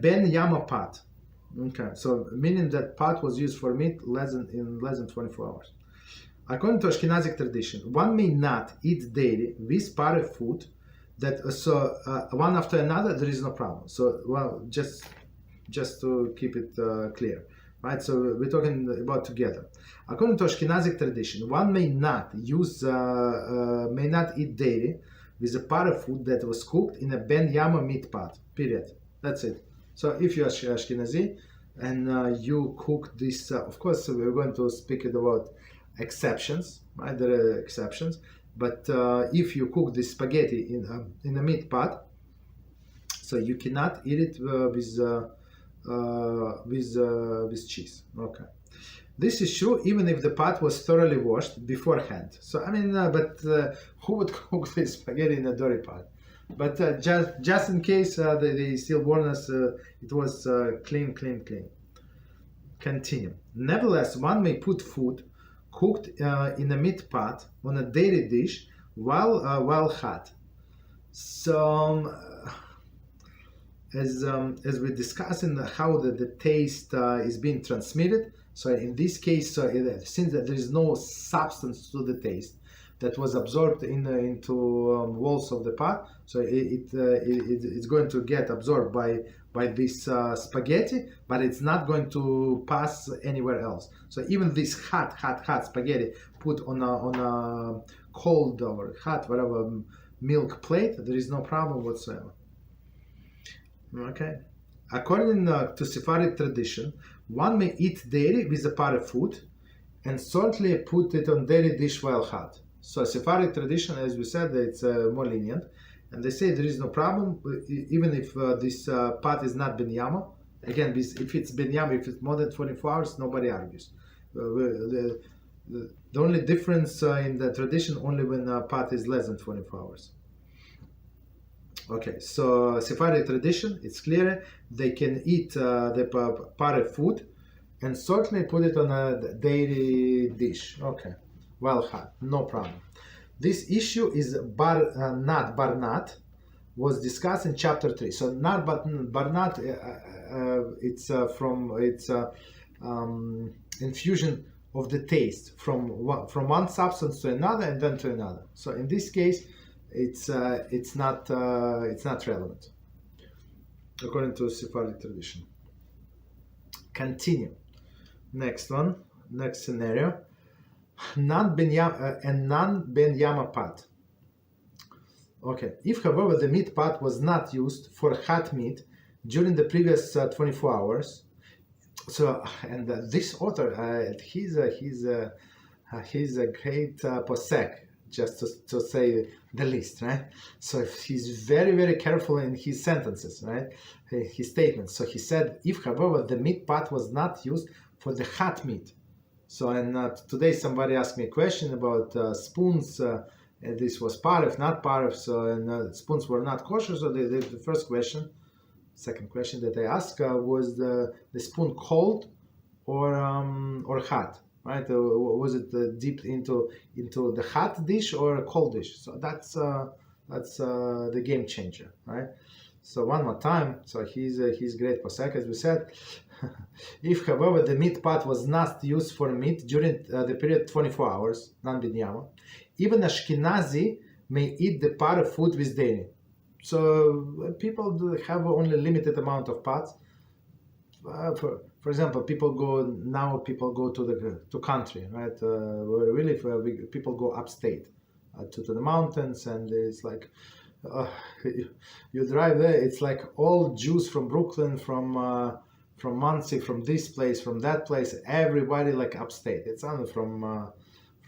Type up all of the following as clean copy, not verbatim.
Ben-yomo pot. Okay, so meaning that pot was used for meat in less than 24 hours. According to Ashkenazic tradition, one may not eat daily with parve food that one after another. There is no problem. So just to keep it clear, right? So we're talking about together. According to Ashkenazic tradition, one may not eat daily with a parve food that was cooked in a Ben-yomo meat pot. Period. That's it. So if you are Ashkenazi and you cook this, of course we're going to speak about exceptions, right? There are exceptions, but if you cook this spaghetti in a meat pot, so you cannot eat it with cheese. Okay, this is true even if the pot was thoroughly washed beforehand. So I mean, who would cook this spaghetti in a dirty pot? But just in case they still warn us, it was clean. Continue. Nevertheless, one may put food cooked in a meat pot on a daily dish while hot. So as we discussed in how the taste is being transmitted, so in this case, since there is no substance to the taste that was absorbed into walls of the pot, so it's going to get absorbed by this spaghetti, but it's not going to pass anywhere else. So even this hot spaghetti put on a cold or hot whatever milk plate, there is no problem whatsoever. Okay. According to Sephardic tradition, one may eat daily with a parve food and certainly put it on daily dish while hot. So Sephardic tradition, as we said, it's more lenient, and they say there is no problem even if this pot is not Ben-yomo. Again, if it's Ben-yomo, if it's more than 24 hours, nobody argues. The only difference in the tradition only when a pot is less than 24 hours. Okay, so Sephardic tradition, it's clear they can eat the parve food and certainly put it on a daily dish. Okay, while hot, no problem. This issue is Barnat was discussed in chapter 3. So Barnat, it's infusion of the taste from one substance to another and then to another. So in this case, it's not relevant according to Sephardic tradition. Continue. Next scenario. Non-Ben-yomo pot. Okay, if however the meat pot was not used for hot meat during the previous 24 hours, so and this author he's a great posek, just to say the least, right? So he's very careful in his sentences, right? His statements. So he said, if however the meat pot was not used for the hot meat. So and today somebody asked me a question about spoons. And this was parve, not parve. So and spoons were not kosher. So the second question that I asked was the spoon cold or hot, right? Was it dipped into the hot dish or a cold dish? So that's the game changer, right? So one more time. So he's great posek, as we said. If, however, the meat pot was not used for meat during the period 24 hours, non-Ben-yomo, even Ashkenazi may eat the parve food with daily. So people have only limited amount of pots. For example, people go to country, right? Where people go upstate to the mountains, and it's like you drive there. It's like all Jews from Brooklyn, from Muncie, from this place, from that place, everybody like upstate. It's only from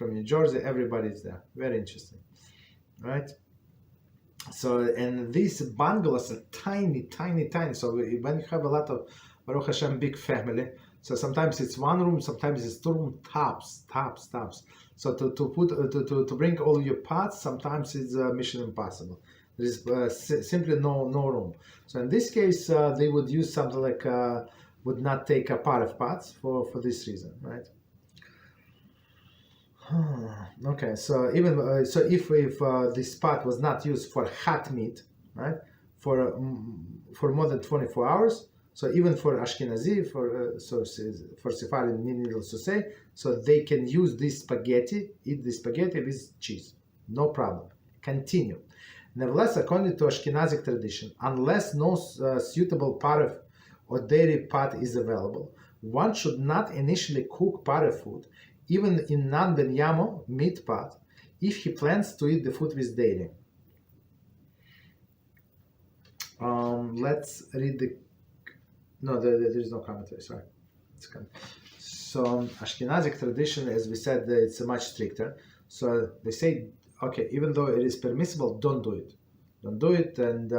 New Jersey, everybody's there. Very interesting, right? So, and these bungalows are tiny. So when you have a lot of, Baruch Hashem, big family, so sometimes it's one room, sometimes it's 2 room tops. So to bring all your pots, sometimes it's mission impossible. There is simply no room. So in this case, they would use something like would not take a parve pots for this reason, right? Okay, so even if this pot was not used for hot meat, right, for more than 24 hours, So even for Ashkenazi, for Sephardim, needless to say, so they can use this spaghetti, eat this spaghetti with cheese, no problem. Continue. Nevertheless, according to Ashkenazic tradition, unless no suitable paref or dairy pot is available, one should not initially cook paref food, even in non-Ben-yomo meat pot, if he plans to eat the food with dairy. Let's read the... No, there is no commentary, sorry. So Ashkenazic tradition, as we said, it's much stricter. So they say, okay, even though it is permissible, don't do it. Don't do it. And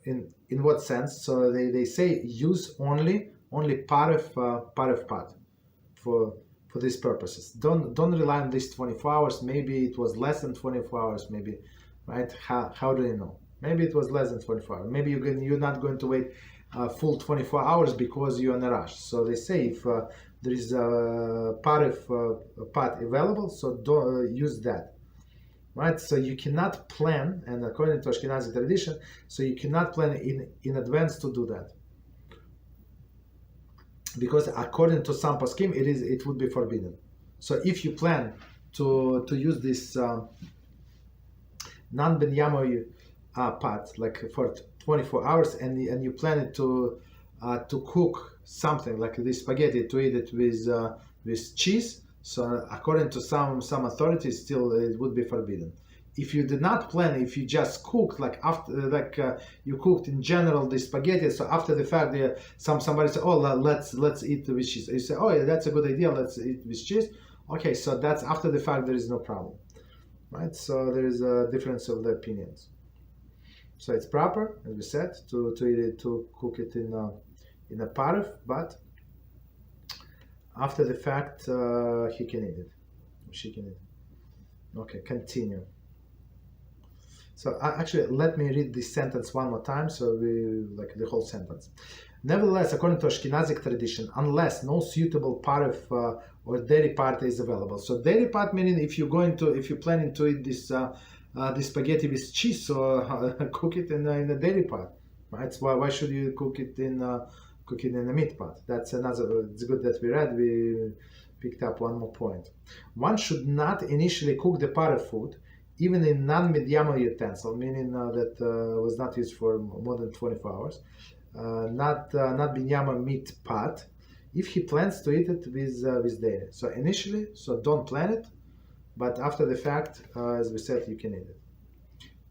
in what sense? So they say use only paref pot for these purposes. Don't rely on these 24 hours. Maybe it was less than 24 hours. Maybe, right? How do you know? Maybe it was less than 24 hours. Maybe you're not going to wait full 24 hours because you're in a rush. So they say if there is a paref pot available, so don't use that, right? So you cannot plan, and according to Ashkenazi tradition, so you cannot plan in advance to do that, because according to some poskim, it would be forbidden. So if you plan to use this non-Ben-yomo pot like for 24 hours, and you plan it to cook something like this spaghetti, to eat it with cheese, so according to some authorities, still it would be forbidden. If you did not plan, if you just cooked like after, you cooked in general the spaghetti, so after the fact somebody said, oh, let's eat with cheese, you say, oh yeah, that's a good idea, let's eat with cheese. Okay, so that's after the fact, there is no problem, right? So there is a difference of the opinions. So it's proper, as we said, to eat it, to cook it in a paref, but after the fact, he can eat it, she can eat it. Okay, continue. So actually, let me read this sentence one more time, so we like the whole sentence. Nevertheless, according to Ashkenazic tradition, unless no suitable paref or dairy pot is available. So dairy pot meaning if you're planning to eat this spaghetti with cheese, so cook it in a dairy pot, right? So why should you cook it in a meat pot? That's another. It's good that we read. We picked up one more point. One should not initially cook the paref food, even in non-Ben-yomo utensil, meaning that was not used for more than 24 hours, not Ben-yomo meat pot, if he plans to eat it with dairy. So initially, so don't plan it, but after the fact, as we said, you can eat it.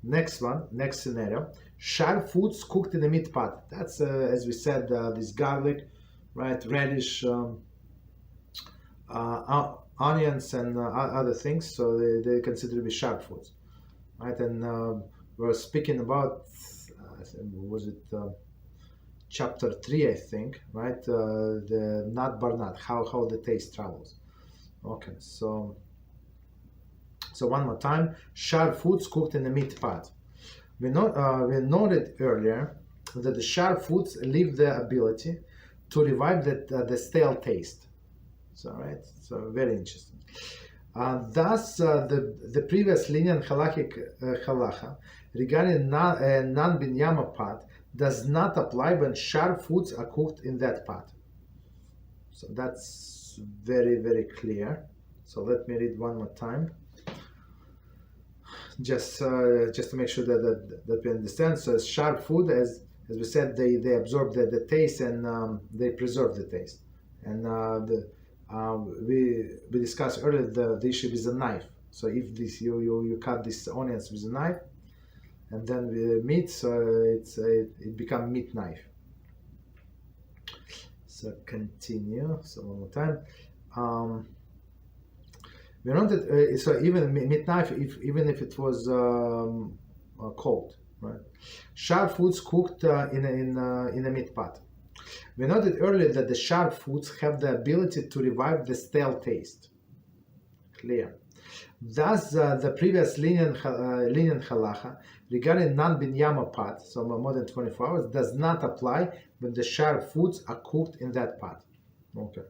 Next scenario, sharp foods cooked in a meat pot. That's, as we said, this garlic, right, radish, onions, and other things, so they consider to be sharp foods, right? And we're speaking about, was it chapter 3, I think, right? The nut bar nut, how the taste travels. Okay, so one more time, sharp foods cooked in a meat pot. We noted earlier that the sharp foods leave the ability to revive the stale taste. So, right, so very interesting. Thus, the previous lenient halacha regarding non-Ben-yomo pot does not apply when sharp foods are cooked in that pot. So that's very, very clear. So let me read one more time, just to make sure that we understand. So sharp food, as we said, they absorb the taste, and they preserve the taste. And we discussed earlier the issue with a knife. So if you cut these onions with a knife, and then the meat, so it becomes meat knife. So continue. So one more time. We noted so even meat knife, even if it was cold, right? Sharp foods cooked in a meat pot. We noted earlier that the sharp foods have the ability to revive the stale taste. Clear. Thus, the previous lenient halacha regarding non-Ben-yomo pot, so more than 24 hours, does not apply when the sharp foods are cooked in that pot. Okay,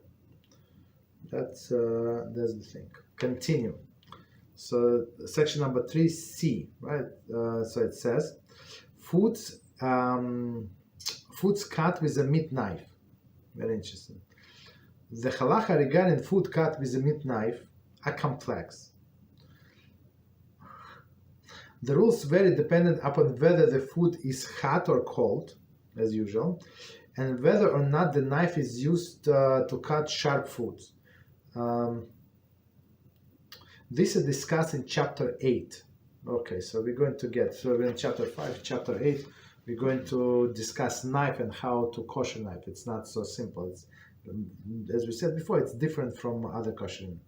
that's the thing. Continue. So section number 3C, right? So it says, foods foods cut with a meat knife. Very interesting. The halacha regarding food cut with a meat knife are complex. The rules vary dependent upon whether the food is hot or cold, as usual, and whether or not the knife is used to cut sharp foods. This is discussed in chapter 8. Okay, so we're in chapter 5, chapter 8, we're going to discuss knife and how to kosher knife. It's not so simple. It's, as we said before, it's different from other koshering.